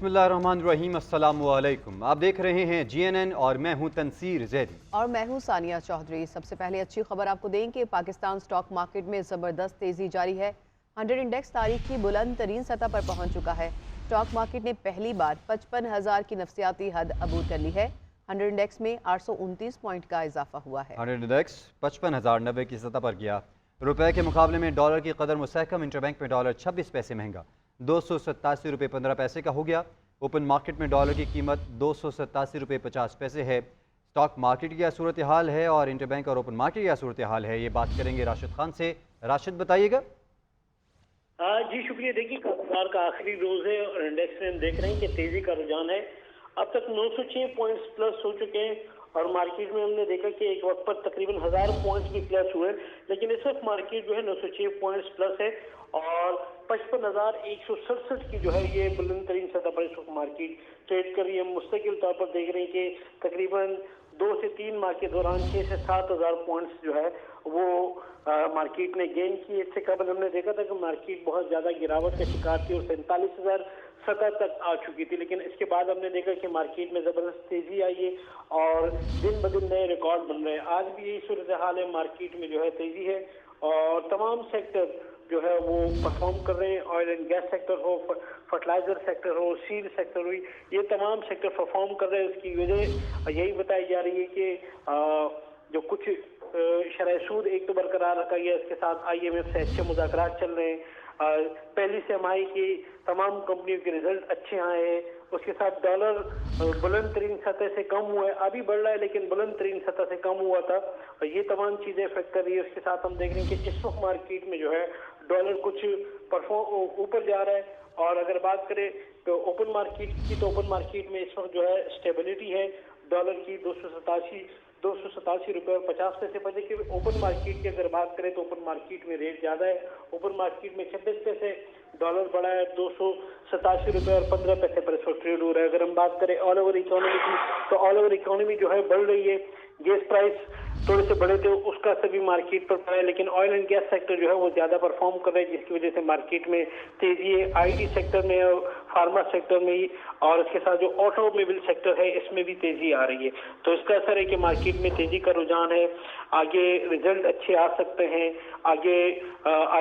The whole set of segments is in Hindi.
बिस्मिल्लाहिर्रहमानिर्रहीम, अस्सलामु अलैकुम। आप देख रहे हैं GNN और मैं हूं तनसीर जैदी और मैं हूं सानिया चौधरी। सबसे पहले अच्छी खबर आपको दें कि पाकिस्तान स्टॉक मार्केट में ज़बरदस्त तेज़ी जारी है। 100 इंडेक्स तारीख की बुलंद तरीन सतह पर पहुंच चुका है। स्टॉक मार्केट ने पहली बार 55,000 की नफसियाती हद अबूर कर ली है। 100 इंडेक्स में 829 पॉइंट का इजाफा हुआ है। 100 इंडेक्स 55,090 की सतह पर गया। रुपए के मुकाबले में डॉलर की कदर मुस्तहकम। इंटरबैंक में डॉलर 26 पैसे महंगा 287 रुपये 15 पैसे का हो गया। ओपन मार्केट में डॉलर की कीमत 287 रुपये 50 पैसे है। स्टॉक मार्केट की क्या सूरत हाल है और इंटरबैंक और ओपन मार्केट की क्या सूरत हाल है, ये बात करेंगे राशिद खान से। राशिद, बताइएगा। जी शुक्रिया। देखिए, कारोबार का आखिरी रोज है और इंडेक्स में हम देख रहे हैं कि तेजी का रुझान है। अब तक 906 पॉइंट्स प्लस हो चुके हैं और मार्केट में हमने देखा कि एक वक्त पर तकरीबन 1000 पॉइंट्स भी प्लस हुए, लेकिन इस वक्त मार्केट जो है 906 पॉइंट्स प्लस है और 55,167 की जो है ये बुलंद तरीन सतह पर इस वक्त मार्केट ट्रेड कर रही है। मुस्तकिल तौर पर देख रहे हैं कि तकरीबन 2 से 3 माह के दौरान 6 से 7,000 पॉइंट्स जो है वो मार्केट ने गेन की। इससे कबल हमने देखा था कि मार्केट बहुत ज्यादा गिरावट का शिकार थी और 47,000 सतह तक आ चुकी थी, लेकिन इसके बाद हमने देखा कि मार्केट में जबरदस्त तेजी आई है और दिन ब दिन नए रिकॉर्ड बन रहे हैं। आज भी यही सूरत हाल है, मार्केट में जो है तेजी है और तमाम सेक्टर जो है वो परफॉर्म कर रहे हैं। ऑयल एंड गैस सेक्टर हो, फर्टिलाइजर सेक्टर हो, सीड सेक्टर हो, ये तमाम सेक्टर परफॉर्म कर रहे हैं। इसकी वजह यही बताई जा रही है कि जो कुछ शरह सूद एक तो बरकरार रखा गया, इसके साथ IMF से अच्छे मुज़ाकरात चल रहे हैं। पहली तिमाही की तमाम कंपनियों के रिजल्ट अच्छे आए हैं। उसके साथ डॉलर बुलंद तरीन सतह से कम हुआ है, अभी बढ़ रहा है लेकिन बुलंद तरीन सतह से कम हुआ था और ये तमाम चीजें इफेक्ट कर रही है। उसके साथ हम देख रहे हैं कि इस वक्त मार्केट में जो है डॉलर कुछ ऊपर जा रहा है। और अगर बात करें तो ओपन मार्केट की, तो ओपन मार्केट में इस वक्त जो है स्टेबिलिटी है। डॉलर की 287 रुपये और 50 पैसे पर। देखिए, ओपन मार्केट की अगर बात करें तो ओपन मार्केट में रेट ज्यादा है। ओपन मार्केट में 26 पैसे डॉलर बढ़ा है, 287 रुपये और 15 पैसे पर इस वक्त ट्रेड हो रहा है। अगर हम बात करें ऑल ओवर इकोनॉमी की, तो ऑल ओवर इकोनॉमी जो है बढ़ रही है। गैस प्राइस थोड़े से बढ़े थे, उसका सभी मार्केट पर पड़ा है, लेकिन ऑयल एंड गैस सेक्टर जो है वो ज्यादा परफॉर्म कर रहा है, जिसकी वजह से मार्केट में तेजी है। IT सेक्टर में और फार्मा सेक्टर में ही, और इसके साथ जो ऑटोमोबाइल सेक्टर है इसमें भी तेजी आ रही है। तो इसका असर है कि मार्केट में तेजी का रुझान है। आगे रिजल्ट अच्छे आ सकते हैं, आगे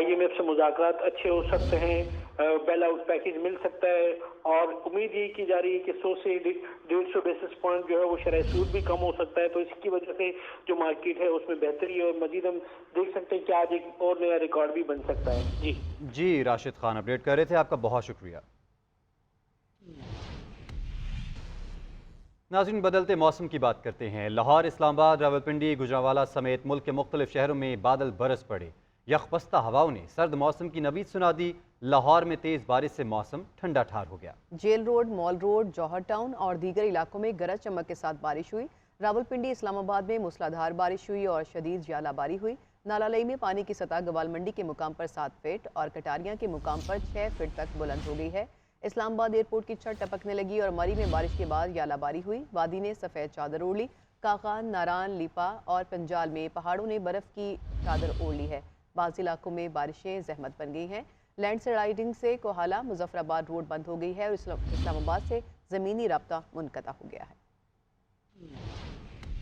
IMF से मुज़ाकरात अच्छे हो सकते हैं, बेल आउट पैकेज मिल सकता है और उम्मीद ये की जा रही है कि 100 से 150 बेसिस पॉइंट जो है वो शरह सूद भी कम हो सकता है। तो इसकी वजह से जो मार्केट है उसमें बेहतरी है और मजीद हम देख सकते हैं कि आज एक और नया रिकॉर्ड भी बन सकता है। जी राशिद खान अपडेट कर रहे थे, आपका बहुत शुक्रिया। नाज़रीन, बदलते मौसम की बात करते हैं। लाहौर, इस्लामाबाद, रावलपिंडी, गुजरांवाला समेत मुल्क के मुख्तलिफ शहरों में बादल बरस पड़े। यकबस्ता हवाओं ने सर्द मौसम की नवीद सुना दी। लाहौर में तेज बारिश से मौसम ठंडा ठार हो गया। जेल रोड, मॉल रोड, जौहर टाउन और दीगर इलाकों में गरज चमक के साथ बारिश हुई। रावलपिंडी, इस्लामाबाद में मूसलाधार बारिश हुई और शदीद ज्वालाबारी हुई। नालालई में पानी की सतह गवाल मंडी के मुकाम पर 7 फीट और कटारियां के मुकाम पर 6 फीट तक बुलंद हो गई है। इस्लामाबाद एयरपोर्ट की छत टपकने लगी और मरी में बारिश के बाद यालाबारी हुई। वादी ने सफ़ेद चादर ओढ़ ली। काकान, नारान, लिपा और पंजाल में पहाड़ों ने बर्फ़ की चादर ओढ़ ली है। बाज़ इलाकों में बारिशें जहमत बन गई हैं। लैंड स्लाइडिंग से कोहाला मुजफ्फराबाद रोड बंद हो गई है और इस्लामाबाद से ज़मीनी राब्ता मुनक़ता हो गया है।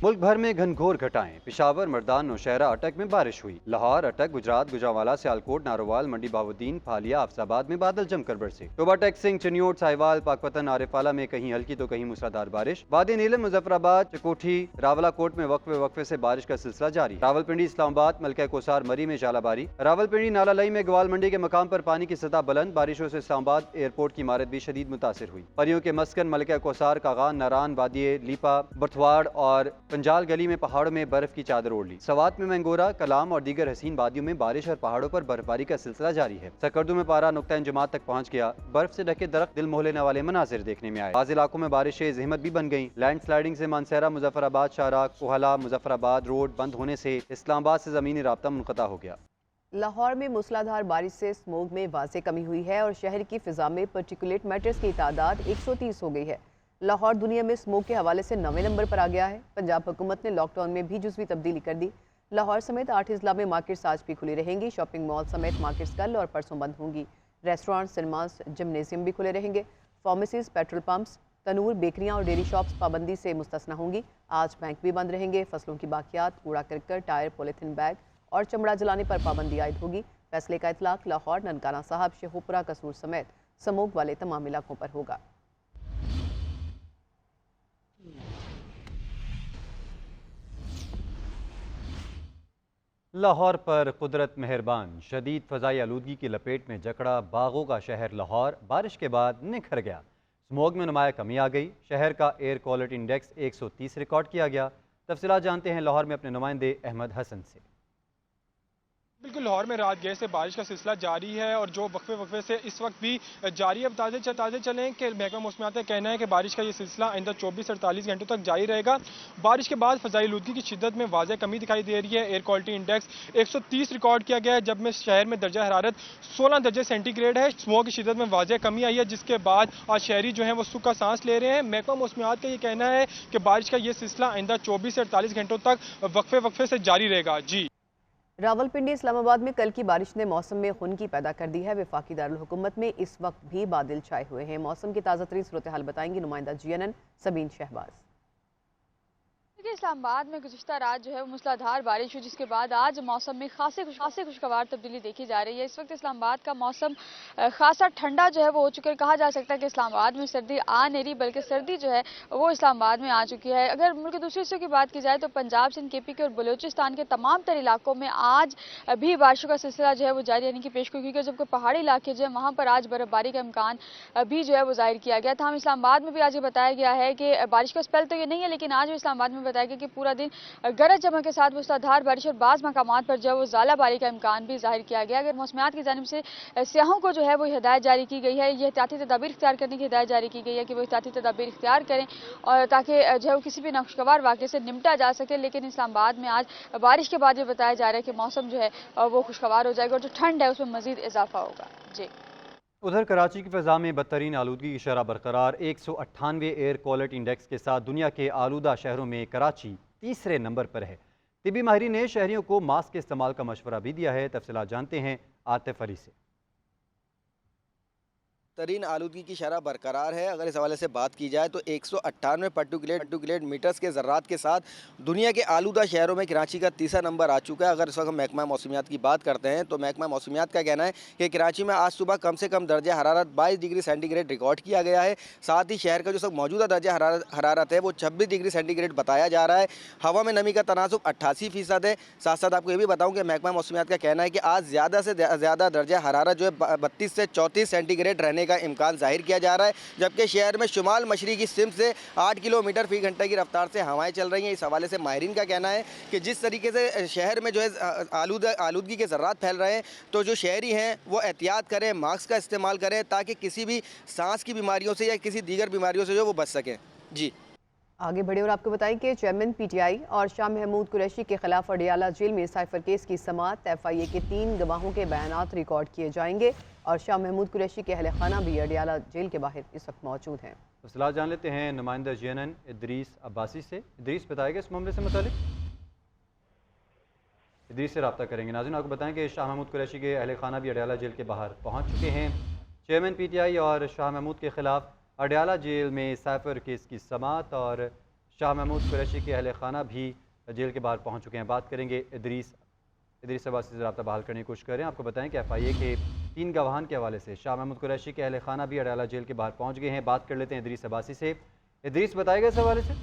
मुल्क भर में घनघोर घटाएं। पिशावर, मर्दान, नौशहरा, अटक में बारिश हुई। लाहौर, अटक, गुजरात, गुजरांवाला, सियालकोट, नारोवाल, मंडी बाउद्दीन, फालिया, आफसाबाद में बादल जमकर बरसे। टोबा, टेक्सिंग, चनियोट, साहिवाल, पाकपतन, आरिफाला में कहीं हल्की तो कहीं मूसलाधार बारिश। वादी नीलम, मुजफ्फराबाद, चकोठी, रावलाकोट में वक्फे वक्फे से बारिश का सिलसिला जारी। रावलपिंडी, इस्लामाबाद, मलका कोसार, मरी में जालाबारी। रावलपिंडी, नालालई में गवाल मंडी के मकाम पर पानी की सतह बुलंद। बारिशों से इस्लामाबाद एयरपोर्ट की इमारत भी शदीद मुतासिर हुई। परियों के मस्कन मलका कोसार, कागान, नारान, वादी लीपा, बर्थवाड़ और पंजाल गली में पहाड़ों में बर्फ की चादर ओढ़ ली। सवात में मैंगोरा, कलाम और दीगर हसीन वादियों में बारिश और पहाड़ों पर बर्फबारी का सिलसिला जारी है। सकर्दू में पारा नुक्ता इंजमात तक पहुंच गया। बर्फ से ढके दरख्त दिल मोह लेने वाले मनाजिर देखने में आए। बाज़ इलाकों में बारिशें जहमत भी बन गई। लैंड स्लाइडिंग से मानसहरा, मुजफ्फराबाद शाहराह, कोहला, मुजफ्फराबाद रोड बंद होने से इस्लामाबाद से जमीनी राब्ता मुनक़ता हो गया। लाहौर में मूसलाधार बारिश से स्मोग में वाज़े कमी हुई है और शहर की फिजा में पार्टिकुलेट मैटर्स की तादाद 130 हो गई है। लाहौर दुनिया में स्मोक के हवाले से 9वें नंबर पर आ गया है। पंजाब हुकूमत ने लॉकडाउन में भी जुज़वी तब्दीली कर दी। लाहौर समेत 8 अजला में मार्केट्स आज भी खुली रहेंगी। शॉपिंग मॉल समेत मार्केट्स कल और परसों बंद होंगी। रेस्टोरेंट, सिनेमास, जिमनेजियम भी खुले रहेंगे। फार्मेसीज, पेट्रोल पंप्स, तनूर, बेकरियां और डेयरी शॉप्स पाबंदी से मुस्तस्ना होंगी। आज बैंक भी बंद रहेंगे। फसलों की बाकियात, कूड़ा करकट, टायर, पॉलीथीन बैग और चमड़ा जलाने पर पाबंदी आयद होगी। फैसले का इतलाक लाहौर, ननकाना साहब, शेखुपुरा, कसूर समेत समूग वाले तमाम इलाकों पर होगा। लाहौर पर कुदरत मेहरबान, शदीद फ़ज़ाई आलूदगी की लपेट में जकड़ा बागों का शहर लाहौर बारिश के बाद निखर गया। स्मोग में नुमाया कमी आ गई। शहर का एयर क्वालिटी इंडेक्स 130 रिकॉर्ड किया गया। तफसीलात जानते हैं लाहौर में अपने नुमाइंदे अहमद हसन से। बिल्कुल, लाहौर में रात गए से बारिश का सिलसिला जारी है और जो वक्फे से इस वक्त भी जारी है। बताते चलें कि महकमा मौसमियात का कहना है कि बारिश का ये सिलसिला आइंदा 24 से 48 घंटों तक जारी रहेगा। बारिश के बाद फ़ज़ाई आलूदगी की शिद्दत में वाज़ेह कमी दिखाई दे रही है। एयर क्वालिटी इंडेक्स 130 रिकॉर्ड किया गया है, जब में शहर में दर्जा हरारत 16 दर्जे सेंटीग्रेड है। स्मोक की शिद्दत में वाज़ेह कमी आई है, जिसके बाद आज शहरी जो है वो सुख का सांस ले रहे हैं। महकमा मौसमियात का ये कहना है कि बारिश का ये सिलसिला आइंदा 24 से 48 घंटों तक वक्फे से जारी रहेगा। जी, रावलपिंडी, इस्लामाबाद में कल की बारिश ने मौसम में खुनकी पैदा कर दी है। वफाकी दारुल हुकूमत में इस वक्त भी बादल छाए हुए हैं। मौसम की ताज़ा तरीन सूरत हाल बताएंगी नुमाइंदा GNN सबीन शहबाज। देखिए, इस्लामाबाद में गुज़िश्ता रात जो है वो मूसलाधार बारिश हुई, जिसके बाद आज मौसम में खासी खुशगवार तब्दीली देखी जा रही है। इस वक्त इस्लामाबाद का मौसम खासा ठंडा जो है वो हो चुका है। कहा जा सकता है कि इस्लामाबाद में सर्दी आ नहीं रही, बल्कि सर्दी जो है वो इस्लामाबाद में आ चुकी है। अगर मुल्क के दूसरे हिस्सों की बात की जाए तो पंजाब, सिंध, KPK और बलूचिस्तान के तमाम तर इलाकों में आज भी बारिशों का सिलसिला जो है वो जारी रहने की पेशगोई, क्योंकि जबकि पहाड़ी इलाके जो है वहाँ पर आज बर्फबारी का इम्कान भी जो है वो जाहिर किया गया था। हम इस्लामाबाद में भी आज ये बताया गया है कि बारिश का स्पेल तो ये नहीं है, लेकिन आज भी इस्लामाबाद में बताया गया कि पूरा दिन गरज चमक के साथ मूसलाधार बारिश और बाज़ मकामात पर जो है वो ज़ालाबारी का इम्कान भी जाहिर किया गया। अगर मौसमियात की जानिब से सियाहों को जो है वो हिदायत जारी की गई है, ये एहतियाती तदाबीर इख्तियार करने की हिदायत जारी की गई है कि वो एहतियाती तदाबीर इख्तियार करें और ताकि जो है वो किसी भी नाखुशगवार वाक़े से निपटा जा सके। लेकिन इस्लामाबाद में आज बारिश के बाद ये बताया जा रहा है कि मौसम जो है वो खुशगवार हो जाएगा और जो ठंड है उसमें मज़ीद इजाफा होगा। जी, उधर कराची की फ़ज़ा में बदतरीन आलूदगी की शरह बरकरार। 198 एयर क्वालिटी इंडेक्स के साथ दुनिया के आलूदा शहरों में कराची तीसरे नंबर पर है। तिबी माहिरीन ने शहरियों को मास्क के इस्तेमाल का मशवरा भी दिया है। तफसीलात जानते हैं आतिफ अली से। तरीन आलूदगी की शरह बरकरार है। अगर इस हवाले से बात की जाए तो 198 पार्टिकुलेट मीटर्स के ज़र्रात के साथ दुनिया के आलूदा शहरों में कराची का तीसरा नंबर आ चुका है। अगर इस वक्त महकमा मौसमियात की बात करते हैं तो महकमा मौसमियात का कहना है कि कराची में आज सुबह कम से कम दर्जा हरारत 22 डिग्री सेंटीग्रेड रिकॉर्ड किया गया है। साथ ही शहर का जो सब मौजूदा दर्जा हरारत है वो 26 डिग्री सेंटीग्रेड बताया जा रहा है। हवा में नमी का तनासुब 88% है। साथ साथ आपको ये भी बताऊँ कि महकमा मौसमियात का कहना है कि आज ज़्यादा से ज़्यादा दर्जा हरारत जो है 32 से 34 सेंटीग्रेड रहने का इम्कान जाहिर किया जा रहा है। जबकि शहर में शुमाल मशरकी सिमत से 8 किलोमीटर फी घंटे की रफ्तार से हवाएं चल रही हैं। इस हवाले से माहिरीन का कहना है कि जिस तरीके से शहर में जो है आलूदगी के ज़र्रात फैल रहे हैं, तो जो शहरी हैं वो एहतियात करें, मास्क का इस्तेमाल करें, ताकि किसी भी सांस की बीमारियों से या किसी दीगर बीमारियों से जो वो बच सकें। जी, आगे बढ़े और आपको बताएं कि चेयरमैन PTI और शाह महमूद कुरैशी के खिलाफ अडियाला जेल में साइफर केस की समाअत। FIA के 3 गवाहों के बयानात रिकॉर्ड किए जाएंगे और शाह महमूद कुरैशी के अहल खाना भी अडियाला जेल के बाहर इस वक्त मौजूद हैं। तफसीलात जान लेते हैं नुमाइंदा GNN इदरीस अब्बासी से। इदरीस, बताएगा इस मामले से मुतालिक। इदरीस से रब्ता करेंगे। नाज़रीन, आपको बताएं कि शाह महमूद कुरैशी के अहल खाना भी अडियाला जेल के बाहर पहुँच चुके हैं। चेयरमैन PTI और शाह महमूद के खिलाफ अडियाला जेल में साइफर केस की समाअत और शाह महमूद कुरैशी के अहल खाना भी जेल के बाहर पहुंच चुके हैं। बात करेंगे इदरीस अब्बासी से रब्ता बहाल करने की कोशिश करें। आपको बताएं कि FIA के 3 गवाहान के हवाले से शाह महमूद कुरैशी के अहल खाना भी अडियाला जेल के बाहर पहुंच गए हैं। बात कर लेते हैं इदरीस अब्बासी से। इदरीस, बताएगा इस हवाले से।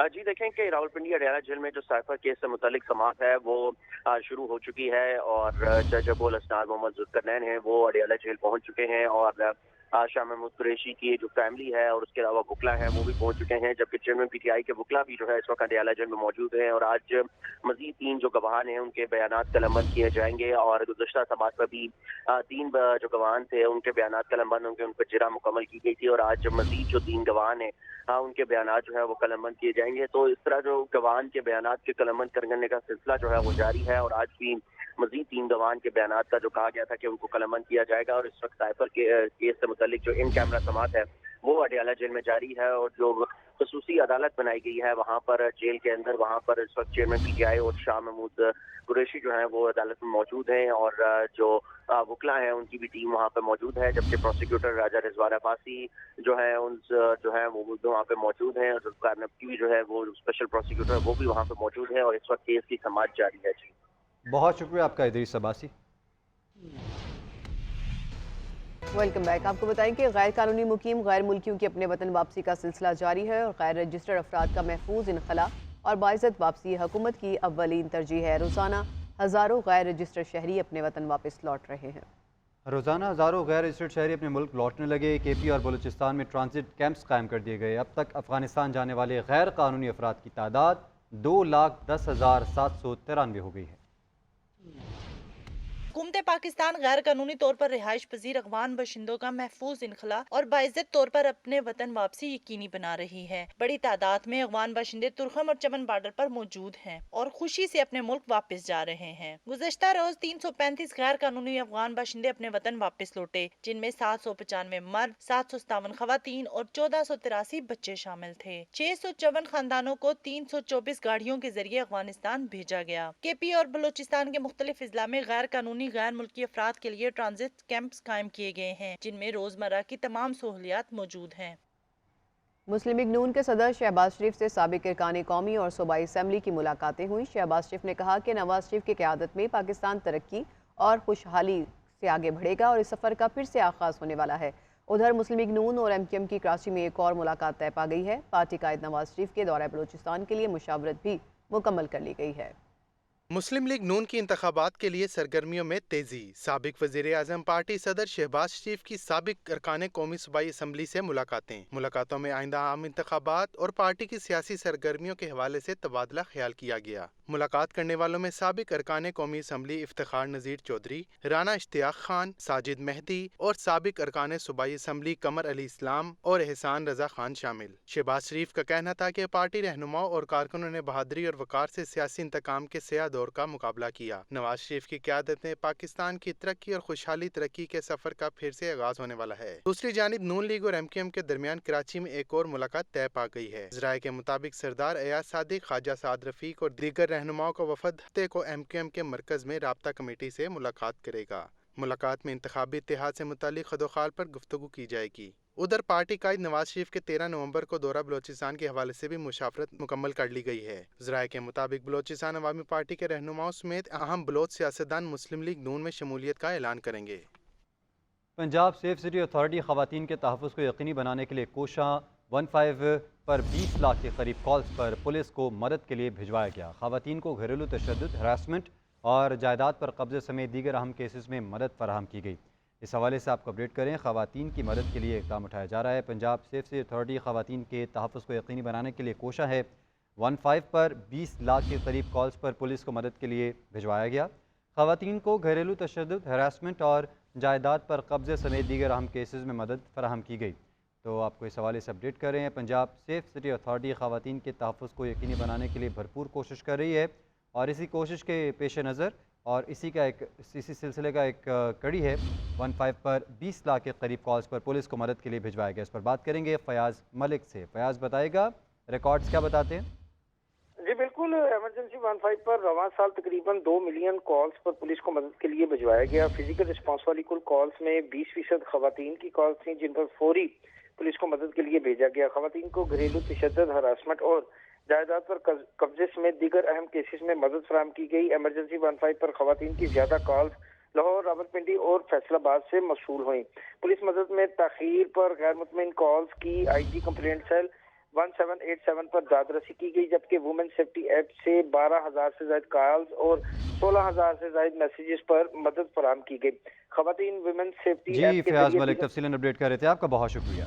जी, देखें कि रावलपिंडी अडियाला जेल में जो साइफर केस से मुतालिक समाअत है वो शुरू हो चुकी है और जज अबुल असनाद मोहम्मद जुल्करनैन हैं वो अडियाला जेल पहुंच चुके हैं और शाह महमूद कुरैशी की जो फैमिली है और उसके अलावा वकला है वो भी पहुंच चुके हैं। जबकि चेयरमैन PTI के वकला भी जो है इस वक्त अडियाला जेल में मौजूद हैं और आज मजीद 3 जो गवाहान हैं उनके बयानात कलमबंद किए जाएंगे और गुज़श्ता समाअत पर भी 3 जो गवाहान थे उनके बयानात कलमबंद होंगे, उन पर जिरा मुकम्मल की गई थी और आज मजीद जो 3 गवाहान हैं उनके बयानात जो है वो कलमबंद किए जाएंगे। तो इस तरह जो गवाहान के बयानात के कलमबंद करने का सिलसिला जो है वो जारी है और आज भी मजीद 3 गवाहान के बयानात का जो कहा गया था कि उनको कलमबंद किया जाएगा और इस वक्त साइफर के केस से मुतालिक जो इन कैमरा समाअत है वो अडियाला जेल में जारी है और जो खसूसी अदालत बनाई गई है वहाँ पर जेल के अंदर। वहाँ पर इस वक्त चेयरमैन PTI और शाह महमूद कुरैशी जो है वो अदालत में मौजूद हैं और जो वकला हैं उनकी भी टीम वहाँ पर मौजूद है, जबकि प्रोसिक्यूटर राजा रिजवान अब्बासी जो है वो वहाँ पे मौजूद हैं और जुल्फ़िकार नबवी जो है वो स्पेशल प्रोसिक्यूटर वो भी वहाँ पे मौजूद है और इस वक्त केस की समाअत जारी है। जी बहुत शुक्रिया आपका इदरीस अब्बासी। Welcome back. आपको बताएं कि गैर कानूनी मुकीम गैर मुल्कियों की अपने वतन वापसी का सिलसिला जारी है और गैर रजिस्टर्ड अफराद का महफूज इनखला और बाइज़्ज़त वापसी हुकूमत की अव्वलीन तरजीह है। रोज़ाना हज़ारों गैर रजिस्टर्ड शहरी अपने वतन वापस लौट रहे हैं। रोज़ाना हज़ारों गैर रजिस्टर्ड शहरी अपने मुल्क लौटने लगे। KP और बलूचिस्तान में ट्रांजिट कैंप्स कायम कर दिए गए। अब तक अफगानिस्तान जाने वाले गैर कानूनी अफराद की तादाद 2,10,793 हो गई है। हुकूमत पाकिस्तान गैर कानूनी तौर पर रिहाइश पजीर अफगान बाशिंदों का महफूज इनखला और बाइज्जत तौर पर अपने वतन वापसी यकीनी बना रही है। बड़ी तादाद में अफगान बाशिंदे तुरखम और चमन बॉर्डर पर मौजूद हैं और खुशी से अपने मुल्क वापस जा रहे हैं। गुज़श्ता रोज 335 गैर कानूनी अफगान बाशिंदे अपने वतन वापस लौटे, जिनमें 795 मर्द, 757 खवातीन और 1483 बच्चे शामिल थे। 654 खानदानों को 324 गाड़ियों के जरिए अफगानिस्तान भेजा गया। KP और बलूचिस्तान के मुख्तलिफ इजला में गैर कानूनी गैर मुल्की अफराद के लिए ट्रांजिट कैंप्स कायम किए गए हैं, जिनमें रोजमर्रा की तमाम सहूलियात मौजूद हैं। मुस्लिम लीग नून के सदर शहबाज शरीफ से साबिक अरकान कौमी और सूबाई असम्बली की मुलाकातें हुई। शहबाज शरीफ ने कहा कि नवाज शरीफ की क़यादत में पाकिस्तान तरक्की और खुशहाली से आगे बढ़ेगा और इस सफ़र का फिर से आगाज़ होने वाला है। उधर मुस्लिम लीग नून और MQM की कराची में एक और मुलाकात तय पा गई है। पार्टी कायद नवाज शरीफ के दौरे बलूचिस्तान के लिए मुशावरत भी मुकम्मल कर ली गई है। मुस्लिम लीग नून की इंतखाबात के लिए सरगर्मियों में तेजी। साबिक वज़ीर आज़म पार्टी सदर शहबाज शरीफ की साबिक अरकान कौमी सूबाई असम्बली से मुलाकातों में आइंदा आम इंतखाबात और पार्टी की सियासी सरगर्मियों के हवाले से तबादला ख्याल किया गया। मुलाकात करने वालों में साबिक अरकान कौमी असम्बली इफ्तिखार नज़ीर चौधरी, राना इश्तियाक खान, साजिद मेहदी और साबिक अरकान सूबाई असम्बली कमर अली इस्लाम और एहसान रजा खान शामिल। शहबाज शरीफ का कहना था कि पार्टी रहनुमाओं और कारकुनों ने बहादुरी और वकार से सियासी इंतकाम के स्याह दौर का मुकाबला किया। नवाज शरीफ की क़यादत में पाकिस्तान की तरक्की और खुशहाली तरक्की के सफर का फिर से आगाज होने वाला है। दूसरी जानिब नून लीग और MQM के दरमियान कराची में एक और मुलाकात तय पा गई है। ज़राए के मुताबिक सरदार एयाज सादिक, ख्वाजा साद रफीक और दीगर रहनुमाओं का वफद हफ्ते को MQM के मरकज में राब्ता कमेटी से मुलाकात करेगा। मुलाकात में इंतखाबी इत्तेहाद से मुतालिक खदोखाल पर गुफ्तगू की जाएगी। उधर पार्टी कायद नवाज शरीफ के 13 नवंबर को दौरा बलोचिस्तान के हवाले से भी मुशावरत मुकम्मल कर ली गई है। ज़राए के मुताबिक बलोचिस्तान अवामी पार्टी के रहनुमाओं समेत अहम बलोच सियासतदान मुस्लिम लीग नून में शमूलियत का ऐलान करेंगे। पंजाब सेफ सिटी अथॉरिटी खवातीन के तहफ़्फ़ुज़ को यकीनी बनाने के लिए कोशा 15 पर 20 लाख के करीब कॉल्स पर पुलिस को मदद के लिए भिजवाया गया। खवातीन को घरेलू तशद्दुद, हरासमेंट और जायदाद पर कब्जे समेत दीगर अहम केसेस में मदद फराहम की गई। इस हवाले से आपको अपडेट करें, खवातीन की मदद के लिए इक़दाम उठाया जा रहा है। पंजाब सेफ सिटी अथॉरिटी खवातीन के तहफ़्फ़ुज़ को यकीनी बनाने के लिए कोशा है। 15 पर 20 लाख के करीब कॉल्स पर पुलिस को मदद के लिए भिजवाया गया। खवातीन को घरेलू तशद्दुद, हरासमेंट और जायदाद पर कब्जे समेत दीगर अहम केसेस में मदद फराहम की गई। तो आपको इस हवाले से अपडेट कर रहे हैं। पंजाब सेफ सिटी अथॉरिटी खवातीन के तहफ़्फ़ुज़ को यकीनी बनाने के लिए भरपूर कोशिश कर रही है और इसी कोशिश के पेश नज़र और इसी सिलसिले का एक कड़ी है 15 पर 20 लाख के करीब कॉल्स पर पुलिस को मदद के लिए भिजवाया गया। इस पर बात करेंगे फयाज मलिक से। फयाज बताएगा रिकॉर्ड्स क्या बताते हैं। जी बिल्कुल, इमरजेंसी 15 पर रवां साल तकरीबन 2 मिलियन कॉल्स पर पुलिस को मदद के लिए भिजवाया गया। फिजिकल रिस्पांस वाली कुल कॉल्स में 20% खवातीन की कॉल्स थी, जिन पर फौरी पुलिस को मदद के लिए भेजा गया। खवातीन को घरेलू तशद्दुद, हरासमेंट और जायदाद पर कब्जे समेत दीगर अहम केसेस में मदद फराहम की गई। इमरजेंसी 15 पर खवातीन की ज्यादा कॉल्स लाहौर, रावलपिंडी और फैसलाबाद से मौसूल हुई। पुलिस मदद में ताखीर पर गैर मुतमईन कॉल्स की IG कंप्लेंट सेल 1787 पर दादरसी की गई, जबकि वुमेन सेफ्टी ऐप से 12,000 से ज्यादा कॉल्स और 16,000 से ज्यादा मैसेजेस पर मदद फराहम की गई। खवातीन वुमेन सेफ्टी जी फयाज मलिक तफसीलन अपडेट कर रहे थे, आपका बहुत शुक्रिया।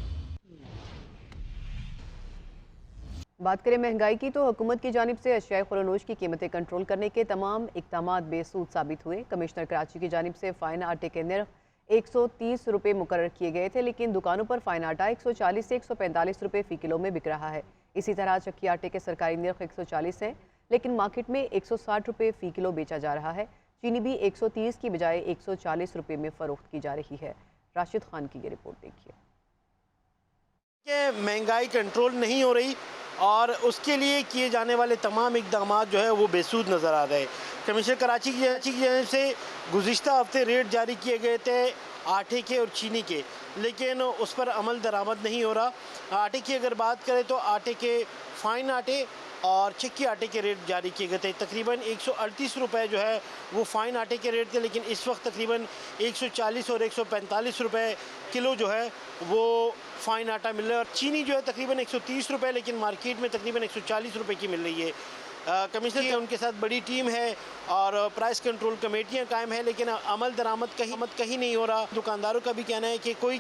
बात करें महंगाई की तो हुकूमत की जानिब से अशियाए खुलोनोश की कीमतें कंट्रोल करने के तमाम इक़दामात बेसूद साबित हुए। कमिश्नर कराची की जानिब से फ़ाइन आटे के नर्ख 130 रुपये मुकर्रर किए गए थे, लेकिन दुकानों पर फ़ाइन आटा 140 से 145 रुपये फ़ी किलो में बिक रहा है। इसी तरह चक्की आटे के सरकारी नर्ख 140 है, लेकिन मार्केट में 160 रुपये फ़ी किलो बेचा जा रहा है। चीनी भी 130 की बजाय 140 रुपये में फ़रोख्त की जा रही है। राशिद खान की ये रिपोर्ट देखिए। महंगाई कंट्रोल नहीं हो रही और उसके लिए किए जाने वाले तमाम इकदाम जो है वो बेसूद नज़र आ रहे हैं। कमिश्नर कराची की जानिब से गुज़िश्ता हफ्ते रेट जारी किए गए थे आटे के और चीनी के, लेकिन उस पर अमल दरामद नहीं हो रहा। आटे की अगर बात करें तो आटे के फ़ाइन आटे और चिक्की आटे के रेट जारी किए गए थे। तकरीबन 138 रुपये जो है वो फ़ाइन आटे के रेट थे, लेकिन इस वक्त तकरीबन 140 और 145 रुपये किलो जो है वो फ़ाइन आटा मिल रहा है। और चीनी जो है तकरीबन 130 रुपये, लेकिन मार्केट में तकरीबन 140 रुपये की मिल रही है। कमिश्नर उनके साथ बड़ी टीम है और प्राइस कंट्रोल कमेटियाँ कायम है, लेकिन अमल दरामद कहीं नहीं हो रहा। दुकानदारों का भी कहना है कि कोई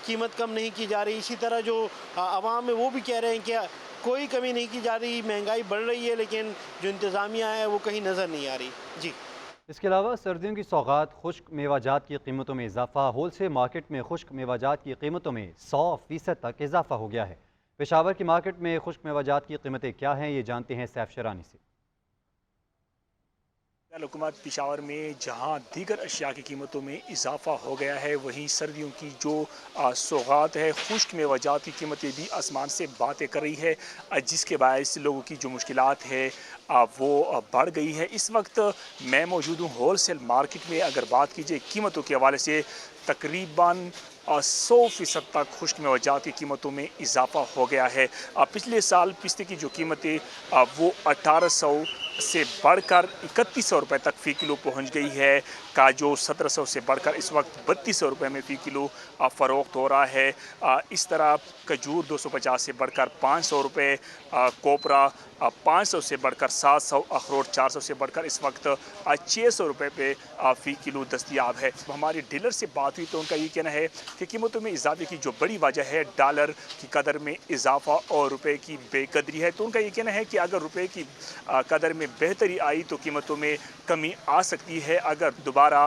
कीमत कम नहीं की जा रही। इसी तरह जो आवाम है वो भी कह रहे हैं कि कोई कमी नहीं की जा रही, महंगाई बढ़ रही है, लेकिन जो इंतज़ामिया है वो कहीं नज़र नहीं आ रही। जी, इसके अलावा सर्दियों की सौगात खुश्क मेवाजात की कीमतों में इजाफा। होलसेल मार्केट में खुश्क मेवाजात की कीमतों में 100% तक इजाफा हो गया है। पेशावर की मार्केट में खुश्क मेवाजात की कीमतें क्या हैं, ये जानते हैं सैफ शरानी से। हुकूमत पेशावर में जहां दीगर अशिया की कीमतों में इजाफा हो गया है, वहीं सर्दियों की जो सौगात है खुश्क मेवाजात की कीमतें भी आसमान से बातें कर रही है, जिसके बायस लोगों की जो मुश्किलात है वो बढ़ गई है। इस वक्त मैं मौजूद हूँ होलसेल मार्केट में। अगर बात कीजिए कीमतों के हवाले से, तकरीबन 100% तक खुश्क मेवाजात की कीमतों में इजाफा हो गया है। पिछले साल पिस्ते की जो कीमतें वो 1800 से बढ़कर 3100 रुपये तक फ़ी किलो पहुंच गई है। काजू 1700 से बढ़कर इस वक्त 3200 रुपये में फ़ी किलो फ़रोख्त हो रहा है। इस तरह खजूर 250 से बढ़कर 500 रुपये, कोपरा 500 से बढ़कर 700, अखरोट 400 से बढ़कर इस वक्त 600 रुपये पे फ़ी किलो दस्तियाब है। हमारे डीलर से बात हुई तो उनका ये कहना है कि कीमतों में इजाफे की जो बड़ी वजह है डॉलर की कदर में इजाफा और रुपए की बेकदरी है। तो उनका ये कहना है कि अगर रुपए की कदर में बेहतरी आई तो कीमतों में कमी आ सकती है। अगर दोबारा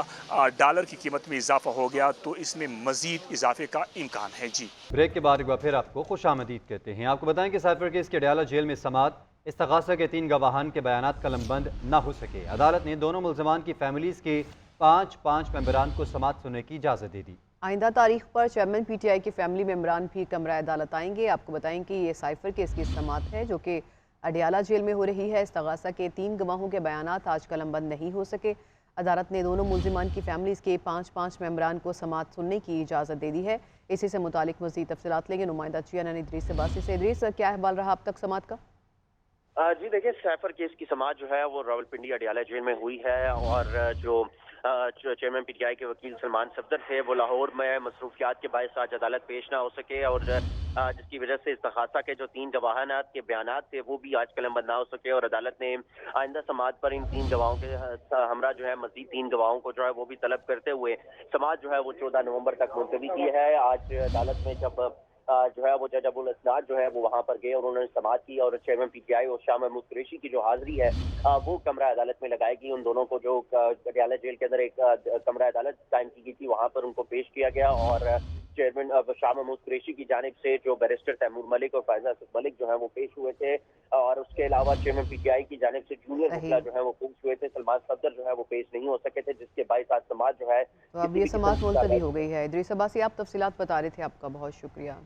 डॉलर की कीमत में इजाफा हो गया तो इसमें मजीद इजाफे का इम्कान है। जी, ब्रेक के बाद एक बार फिर आपको खुशामदीद कहते हैं। आपको बताएं कि साइफर केस के अडयाला जेल में समात इस्तगासा के 3 गवाहान के बयानात कलमबंद न हो सके। अदालत ने दोनों मुल्ज़मान की फैमिलीज़ के 5 मेंबरान को समात सुनने की इजाज़त दे दी। आइंदा तारीख पर चेयरमैन पीटीआई के फैमिली मेम्बरान भी कमरा अदालत आएंगे। आपको बताएं कि ये साइफर केस की समात है जो कि अडयाला जेल में हो रही है। इस्तगासा के 3 गवाहों के बयानात आज कलमबंद नहीं हो सके। अदालत ने दोनों मुल्ज़िमान की फैमिलीज़ के 5 मेंबरान को समात सुनने की इजाज़त दे दी है। इसी से मुतालिक मज़ीद तफसीलात लेंगे नुमाइंदा CNN इदरीस अब्बासी से। इदरीस, क्या अहवाल रहा अब तक समात का? जी देखिए, साइफर केस की समात जो है वो रावलपिंडी अडयाला जेल में हुई है और जो चेयरमैन पीटीआई के वकील सलमान सफदर थे वो लाहौर में मसरूफियात के बायस आज अदालत पेश ना हो सके और जिसकी वजह से इस्तगासा के जो 3 गवाहानात के बयानात थे वो भी आज कलमबंद ना हो सके और अदालत ने आइंदा समात पर इन 3 गवाहों के हमरा जो है मजीद 3 गवाहों को जो है वो भी तलब करते हुए समात जो है वो 14 नवंबर तक मुलतवी की है। आज अदालत में जब जो है वो जज अबुल असनाद जो है वो वहां पर गए और उन्होंने समात की और चेयरमैन पीटीआई और शाह महमूद कुरैशी की जो हाजिरी है वो कमरा अदालत में लगाएगी। उन दोनों को जो अडयाला जेल के अंदर एक कमरा अदालत कायम की गई थी वहां पर उनको पेश किया गया और चेयरमैन शाह महमूद कुरैशी की जानिब से जो बैरिस्टर तैमूर मलिक और फायजा मलिक जो है वो पेश हुए थे और उसके अलावा चेयरमैन पीटीआई की जानिब से जूनियर वकील जो है वो पेश हुए थे। सलमान सफदर जो है वो पेश नहीं हो सके थे, जिसके बायस आज समात जो है तो अब ये समात मुलतवी हो गई है। इदरीस अब्बासी, आप तफसीलात बता रहे थे, आपका बहुत शुक्रिया।